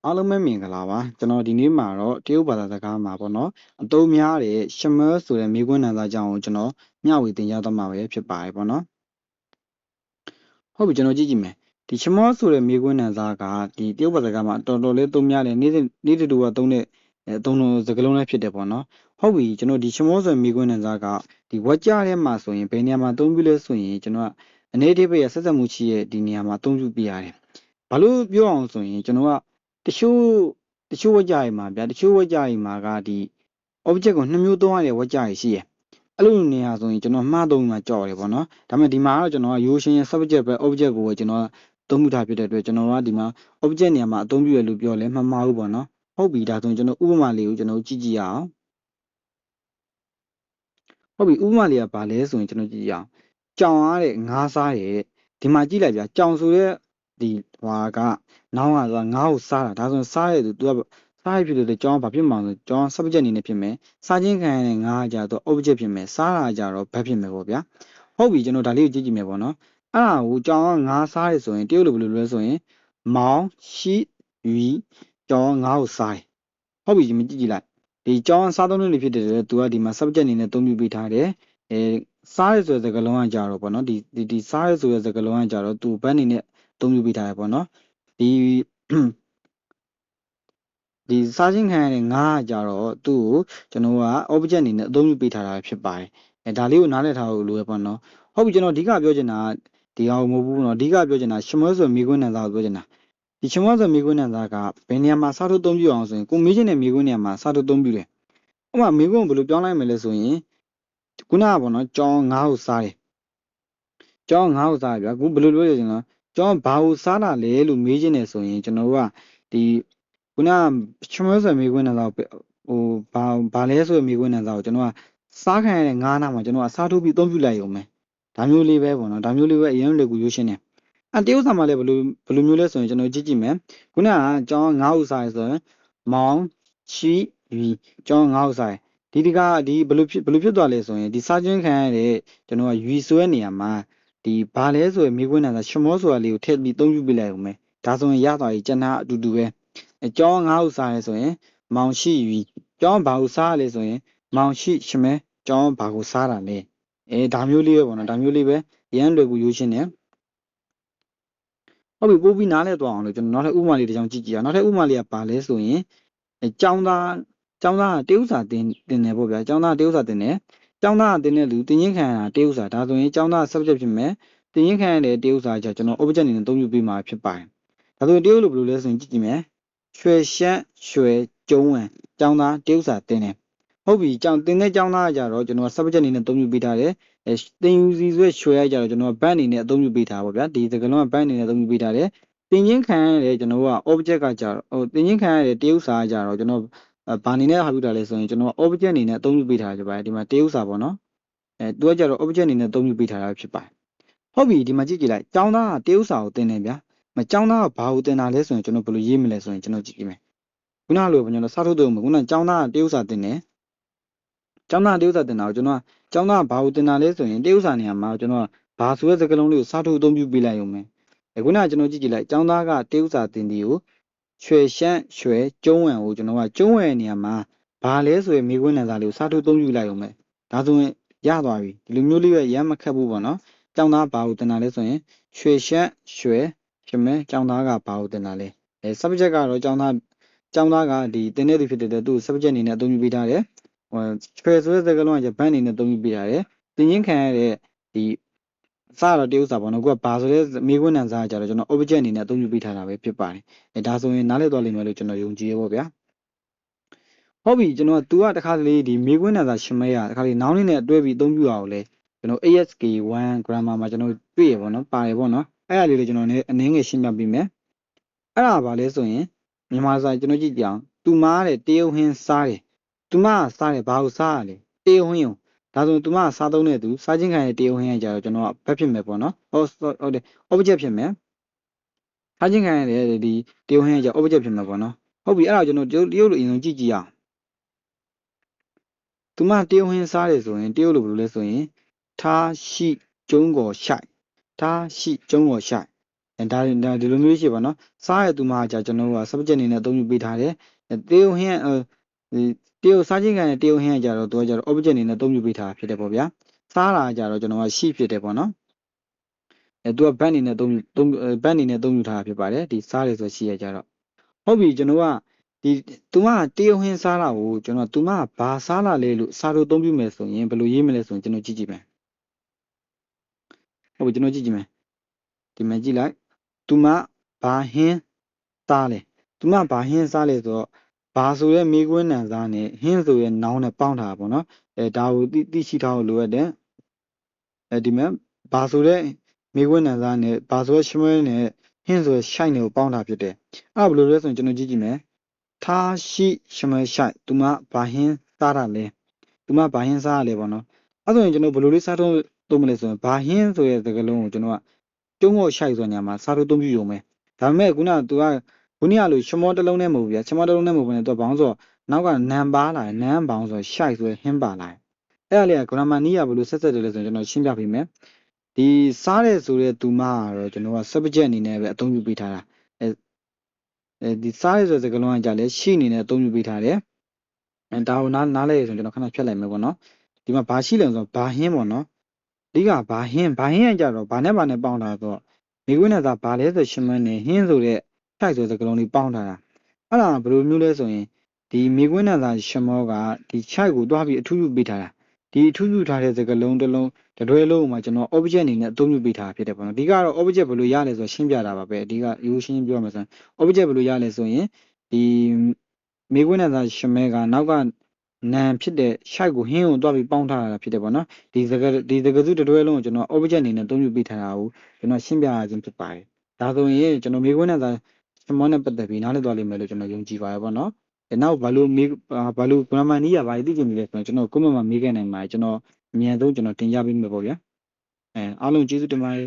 အားလုံးပဲမင်္ဂလာပါကျွန်တော်ဒီနေ့မှာတော့တရုတ်ဘာသာစကားမှာပေါ့နော်အသုံးများတဲ့ရှမဲဆိုတဲ့မိကွန်းနံစာကြောင်းကိုကျွန်တော်မျှဝေသင်ကြားသွားမှာပဲဖြစ်ပါတယ်ပေါ့နော်ဟုတ်ပြီကျွန်တော်ကြည့်ကြည့်မယ်ဒီရှမောဆိုတဲ့မိကွန်းနံစာကဒီတရုတ်ဘာသာစကားမှာတော်တော်လေးသုံးများတယ်နေ့တူကသုံးတဲ့အသုံးလုံးစကားလုံးလေးဖြစ်တယ်ပေါ့နော်ဟုတ်ပြီကျွန်တော်ဒီရှမောဆိုတဲ့မိကွန်းနံစာကဒီဝက်ကြထဲမှာဆိုရင်ဘယ်နေရာမှာသုံးပြုလဲဆိုရင်ကျွန်တော်ကအနေအသေးပဲဆက်ဆက်မှုရှိရဲ့ဒီနေရာမှာသုံးပြုပြရတယ်ဘာလို့ပြောအောင်ဆိုရင်ကျွန်တော်ကတချို့ဝက်ကြတွေမှာဗျာတချို့ဝက်ကြတွေမှာကဒီ object ကိုနှစ်မျိုးသုံးရတဲ့ဝက်ကြတွေရှိတယ်အဲ့လိုနေရာဆိုရင်ကျွန်တော်မှားသုံးမှာကြောက်တယ်ပေါ့နော်ဒါပေမဲ့ဒီမှာတော့ကျွန်တော်ကရိုးရှင်း subject ပဲ object ကိုပဲကျွန်တော်သုံးမှုထားဖြစ်တဲ့အတွက်ကျွန်တော်ကဒီမှာ object နေရာမှာအသုံးပြုရလို့ပြောလဲမမှားဘူးပေါ့နော်ဟုတ်ပြီဒါဆိုရင်ကျွန်တော်ဥပမာလေးကိုကျွန်တော်ကြည့်ကြည့်ရအောင်ဟုတ်ပြီဥပမာလေးကဘာလဲဆိုရင်ကျွန်တော်ကြည့်ရအောင်ကြောင်ရတဲ့ငါးစားရဲ့ဒီမှာကြည့်လိုက်ဗျာကြောင်ဆိုတဲ့ဒီဟွာကနောင်းကဆိုတာငါးကိုစားတာဒါဆိုရင်စားရတဲ့သူကစားရဖြစ်လို့လေကြောင်ကဘာဖြစ်မှာလဲကြောင် subject အနေနဲ့ဖြစ်မယ်စားခြင်းခံရတဲ့ငါးကကြတော့ object ဖြစ်မယ်စားတာကြတော့ verb ဖြစ်မယ်ပေါ့ဗျာဟုတ်ပြီကျွန်တော်ဒါလေးကိုကြည့်ကြည့်မယ်ပေါ့နော်အဲ့ဒါကိုကြောင်ကငါးစားရဆိုရင်တရုတ်လိုဘယ်လိုလဲဆိုရင်မောင်ရှိယူကြောင်ကငါးကိုစားတယ်ဟုတ်ပြီကြည့်ကြည့်လိုက်ဒီကြောင်စားသုံးလို့ဖြစ်တဲ့သူကဒီမှာ subject အနေနဲ့သုံးပြုပေးထားတယ်စားရဆိုတဲ့စကားလုံးကကြတော့ပေါ့နော်ဒီစားရဆိုတဲ့စကားလုံးကကြတော့သူဘတ်အနေနဲ့သုံးပြုပေးထားတယ်ပေါ့နော်ဒီစားခြင်းခံရတဲ့ငါးကကြတော့သူ့ကိုကျွန်တော်က object အနေနဲ့အသုံးပြုပေးထားတာဖြစ်ပါတယ်ဒါလေးကိုနားလည်ထားဖို့လိုရပေါ့နော်ဟုတ်ပြီကျွန်တော်အဓိကပြောချင်တာကဒီအောင်မဟုတ်ဘူးနော်အဓိကပြောချင်တာရှမွဲဆိုမိကွန်းနံစာကိုပြောချင်တာဒီရှမွဲဆိုမိကွန်းနံစာကဘယ်နေရာမှာစားထုတ်သုံးပြုအောင်ဆိုရင်ကိုမေးချင်တဲ့မိကွန်းနေရာမှာစားထုတ်သုံးပြုတယ်ဥပမာမိကွန်းကိုဘယ်လိုပြောင်းလိုက်မလဲဆိုရင်ခုနကပေါ့နော်ကြောင်းငါးကိုစားတယ်ကြောင်းငါးကိုစားတယ်ဗျာခုဘယ်လိုပြောရချင်လဲကြောင်းဘာကိုစားတာလဲလို့မေးချင်တယ်ဆိုရင်ကျွန်တော်ကဒီခုနရှမွဲဆိုမိကွန်းနံစာကိုဟိုဘာလဲဆိုမိကွန်းနံစာကိုကျွန်တော်ကစားခံရတဲ့ငါးနာမှာကျွန်တော်ကစားထုတ်ပြီးသုံးပြုလိုက်ရုံပဲဒါမျိုးလေးပဲပေါ့နော်ဒါမျိုးလေးပဲအရင်လွယ်ကူရိုးရှင်းတယ်တရုတ်စာမှာလည်းဘယ်လိုမျိုးလဲဆိုရင်ကျွန်တော်ကြည့်ကြည့်မယ်ခုနကကြောင်းငါးဥစားရဆိုရင်မောင်ချီရီကြောင်းငါးဥစားရဒီဘယ်လိုဖြစ်သွားလဲဆိုရင်ဒီစားခြင်းခံရတဲ့ကျွန်တော်ကယူဆွဲနေရမှာဒီဘာလဲဆိုရင်မိခွန်းနံစာရှမောဆိုတာလေးကိုထည့်ပြီးသုံးပြုပြလိုက်ရုံပဲဒါဆိုရင်ရသွားပြီကျန်တာအတူတူပဲကြောင်းငါးဥစားရဆိုရင်မောင်ရှိရီကြောင်းဘာကိုစားရလဲဆိုရင်မောင်ရှိရှမဲကြောင်းဘာကိုစားတာလဲဒါမျိုးလေးပဲပေါ့နော်ဒါမျိုးလေးပဲရမ်းလွယ်ကူရိုးရှင်းတယ်ဟုတ်ပြီပို့ပြီးနားလဲသွားအောင်လို့ကျွန်တော်နောက်ထပ်ဥပမာလေးတစ်ကြောင်ကြည့်ကြည့်အောင်နောက်ထပ်ဥပမာလေးကဘာလဲဆိုရင်ကျောင်းသားကတရုတ်စာတင်တယ်ပေါ့ဗျာကျောင်းသားတရုတ်စာတင်တယ်ကျောင်းသားကတင်တဲ့လူတင်ရင်ခံရတာတရုတ်စာဒါဆိုရင်ကျောင်းသား subject ဖြစ်မယ်တင်ရင်ခံရတဲ့တရုတ်စာကြောင့်ကျွန်တော် object အနေနဲ့သုံးပြုပေးမှာဖြစ်ပါတယ်ဒါဆိုရင်တရုတ်လိုဘယ်လိုလဲဆိုရင်ကြည့်ကြည့်မယ်ရွှေရှမ်းရွှေကျုံးဝံကျောင်းသားတရုတ်စာတင်တယ်ဟုတ်ပြီတင်တဲ့ကျောင်းသားကကြတော့ကျွန်တော် subject အနေနဲ့သုံးပြုပေးထားတယ်တင်ယူစီဆိုရွှေရကြတော့ကျွန်တော်ဘတ်အနေနဲ့အသုံးပြုပေးထားပါဗျာဒီစကားလုံးကဘတ်အနေနဲ့အသုံးပြုပေးထားတယ်တင်ချင်းခံရတဲ့ကျွန်တော်က object ကကြတော့တင်ချင်းခံရတဲ့တရုတ်စာကကြတော့ကျွန်တော်ဘာအနေနဲ့ဟာပြုတာလဲဆိုရင်ကျွန်တော် object အနေနဲ့အသုံးပြုပေးထားကြပါတယ်ဒီမှာတရုတ်စာပေါ့နော်သူကကြတော့ object အနေနဲ့အသုံးပြုပေးထားတာဖြစ်ပါတယ်ဟုတ်ပြီဒီမှာကြည့်ကြည့်လိုက်ကျောင်းသားကတရုတ်စာကိုသင်တယ်ဗျာကျောင်းသားကဘာကိုသင်တာလဲဆိုရင်ကျွန်တော်ဘယ်လိုရေးမလဲဆိုရင်ကျွန်တော်ကြည့်ကြည့်မယ်ခုနလိုကျွန်တော်စားထုတ်တော့ခုနကျောင်းသားကတရုတ်စာသင်တယ်ကျောင်းသားတရုတ်စာတင်တာကိုကျွန်တော်ကကျောင်းသားဘာကိုတင်တာလဲဆိုရင်တရုတ်စာနေရာမှာကျွန်တော်ကဘာဆိုတဲ့စကားလုံးလေးကိုစားထုတ်အသုံးပြုပေးလိုက်ရုံပဲခုနကကျွန်တော်ကြည့်ကြည့်လိုက်ကျောင်းသားကတရုတ်စာတင်ဒီကိုရွှေရှမ်းရွှေကျုံးဝံကိုကျွန်တော်ကကျုံးဝံနေရာမှာဘာလဲဆိုရင်မိခွန်းနံစာလေးကိုစားထုတ်အသုံးပြုလိုက်ရုံပဲဒါဆိုရင်ရသွားပြီဒီလိုမျိုးလေးပဲရမ်းမခက်ဘူးပေါ့နော်ကျောင်းသားဘာကိုတင်တာလဲဆိုရင်ရွှေရှမ်းရွှေဖြစ်မယ်ကျောင်းသားကဘာကိုတင်တာလဲsubject ကတော့ကျောင်းသားကဒီတင်တဲ့သူဖြစ်တဲ့သူ့ subject အနေနဲ့အသုံးပြုပေးထားတယ်ချွဲဆိုတဲ့စကားလုံးကဘတ်အနေနဲ့သုံးပြီးပြရတယ်။တင်ချင်းခံရတဲ့ဒီစားတော့တရုပ်စာပေါ့နော်။ကိုကဘာဆိုတဲ့မိခွန်းနံစာကြတော့ကျွန်တော် object အနေနဲ့အသုံးပြုပေးထားတာပဲဖြစ်ပါတယ်။ဒါဆိုရင်နားလည်သွားလိမ့်မယ်လို့ကျွန်တော်ယုံကြည်ရပါဗျာ။ဟုတ်ပြီကျွန်တော်သူကတခါတလေဒီမိခွန်းနံစာရှမဲရတခါတလေနောင်းလေးနဲ့အတွဲပြီးအသုံးပြုရအောင်လဲကျွန်တော် ASK1 grammar မှာကျွန်တော်တွေ့ရပေါ့နော်။ပါတယ်ပေါ့နော်။အဲ့ဒါလေးကျွန်တော်အနည်းငယ်ရှင်းပြပေးမယ်။အဲ့ဒါဘာလဲဆိုရင်မြန်မာစာကျွန်တော်ကြည့်ကြအောင်။သူမားတဲ့တရုတ်ဟင်းစားတယ်။သူမကစားတယ်ဘာကိုစားရလဲ။တရုတ်ဟင်းကိုဒါဆိုသူမကစားသုံးတဲ့သူစားချင်းခံတဲ့တရုတ်ဟင်းရကြတော့ကျွန်တော်ကဘက်ဖြစ်မယ်ပေါ့နော်ဟုတ်တယ် object ဖြစ်မယ်စားချင်းခံရတဲ့ဒီတရုတ်ဟင်းရကြ object ဖြစ်မယ်ပေါ့နော်ဟုတ်ပြီအဲ့ဒါကျွန်တော်တရုတ်လိုအရင်ဆုံးကြည့်ကြည့်အောင်သူမတရုတ်ဟင်းစားတယ်ဆိုရင်တရုတ်လိုဘယ်လိုလဲဆိုရင်他系中国菜他系中国菜ဒါဒီလိုမျိုးရှိပါနော်စားရတူမှာじゃကျွန်တော်တို့က subject အနေနဲ့အသုံးပြုပေးထားတယ်တေယုံဟင်းတေယုံစားခြင်းခံတဲ့တေယုံဟင်းကြတော့သူကကြတော့ object အနေနဲ့အသုံးပြုပေးထားဖြစ်တယ်ပေါ့ဗျာစားတာကြတော့ကျွန်တော်ကရှိဖြစ်တယ်ပေါ့နော်သူကဘတ်အနေနဲ့ဘတ်အနေနဲ့အသုံးပြုထားတာဖြစ်ပါတယ်ဒီစားတယ်ဆိုရှိရကြတော့ဟုတ်ပြီကျွန်တော်ကသူကတေယုံဟင်းစားတာကိုကျွန်တော်သူကဘာစားလာလဲလို့စားလို့အသုံးပြုမယ်ဆိုရင်ဘယ်လိုရေးမလဲဆိုရင်ကျွန်တော်ကြည့်ကြည့်မယ်ဟုတ်ပြီကျွန်တော်ကြည့်ကြည့်မယ်ဒီမှာကြည့်လိုက်သူမဘာဟင်းစားလဲသူမဘာဟင်းစားလဲဆိုတော့ဘာဆိုရဲမိကွင်းနံစားနဲ့ဟင်းဆိုရဲနောင်းနဲ့ပေါင်းထားတာပေါ့နော်ဒါကိုသိရှိထားဖို့လိုအပ်တယ်ဒီမှာဘာဆိုရဲမိကွင်းနံစားနဲ့ဘာဆိုရဲရှမွဲနဲ့ဟင်းဆိုရဲရှိုက်နဲ့ကိုပေါင်းထားဖြစ်တယ်အဲ့ဘယ်လိုလဲဆိုရင်ကျွန်တော်ကြည့်ကြည့်မယ်ထားရှိရှမွဲရှိုက်သူမဘာဟင်းစားတာလဲသူမဘာဟင်းစားရလဲပေါ့နော်အဲ့ဆိုရင်ကျွန်တော်ဘယ်လိုလေးစားသုံးမလဲဆိုရင်ဘာဟင်းဆိုရဲစကားလုံးကိုကျွန်တော်ကကျုံးဖို့ရှိုက်ဆိုညာမှာစားလို့သုံးပြရုံပဲဒါပေမဲ့ခုနကသူကခုနကလို့ရှမောတစ်လုံးနဲ့မဟုတ်ဘူးဗျာရှမောတစ်လုံးနဲ့မဟုတ်ဘဲနဲ့သူကဘောင်းဆိုနောက်ကနံပါလာနံဘောင်းဆိုရှိုက်ဆိုဟင်းပါလာအဲ့ဒါလေးက grammar နီးရဘလို့ဆက်တယ်လဲဆိုရင်ကျွန်တော်ရှင်းပြပေးမယ်ဒီစားတဲ့ဆိုတဲ့သူမကတော့ကျွန်တော်က subject အနေနဲ့ပဲအသုံးပြုပေးထားတာဒီစားရဲဆိုတဲ့စကားလုံးကကြလဲရှိအနေနဲ့အသုံးပြုပေးထားတယ်ဒါကိုနားလဲရဆိုရင်ကျွန်တော်ခဏဖြတ်လိုက်မယ်ပေါ့နော်ဒီမှာဘာရှိလဲဆိုတော့ဘာဟင်းပေါ့နော်အဓိကဘာဟင်းကကြတော့ဘာနဲ့ပေါင်းတာဆိုတော့မိကွင်းနဲ့သာဘာလဲဆိုရှင်းမနဲ့ဟင်းဆိုတဲ့ထိုက်ဆိုတဲ့စကားလုံးလေးပေါင်းထားတာအဲ့ဒါဘယ်လိုမျိုးလဲဆိုရင်ဒီမိကွင်းနဲ့သာရှမောကဒီချိုက်ကိုတွားပြီးအထူးပြုပေးထားတာဒီအထူးပြုထားတဲ့စကားလုံးတစ်လုံးတွဲလုံးမှာကျွန်တော် object အနေနဲ့အသုံးပြုပေးထားဖြစ်တယ်ပေါ့နော်အဓိကတော့ object ဘယ်လိုရလဲဆိုတော့ရှင်းပြတာပါပဲအဓိကရိုးရှင်းပြောမှဆိုရင် object ဘယ်လိုရလဲဆိုရင်ဒီမိကွင်းနဲ့သာရှမဲကနောက်ကနံဖြစ်တဲ့ရှိုက်ကိုဟင်းကိုတွားပြီးပေါင်းထားတာဖြစ်တယ်ပေါ့နော်ဒီစကားစုတွဲလုံးကိုကျွန်တော် object အနေနဲ့အသုံးပြုပေးထားတာကိုကျွန်တော်ရှင်းပြရခြင်းဖြစ်ပါတယ်ဒါဆိုရင်ကျွန်တော်မိကွင်းနဲ့သာရှမောနဲ့ပတ်သက်ပြီးနားလည်သွားလိမ့်မယ်လို့ကျွန်တော်ယုံကြည်ပါတယ်ပေါ့နော်နောက်ဘာလို့ grammar နည်းရပါသိချင်ပြီလဲဆိုတော့ကျွန်တော် comment မှာမေးခဲ့နိုင်ပါတယ်ကျွန်တော်အမြန်ဆုံးကျွန်တော်တင်ပြပေးမယ်ပေါ့ဗျာအားလုံးကျေးဇူးတင်ပါတယ်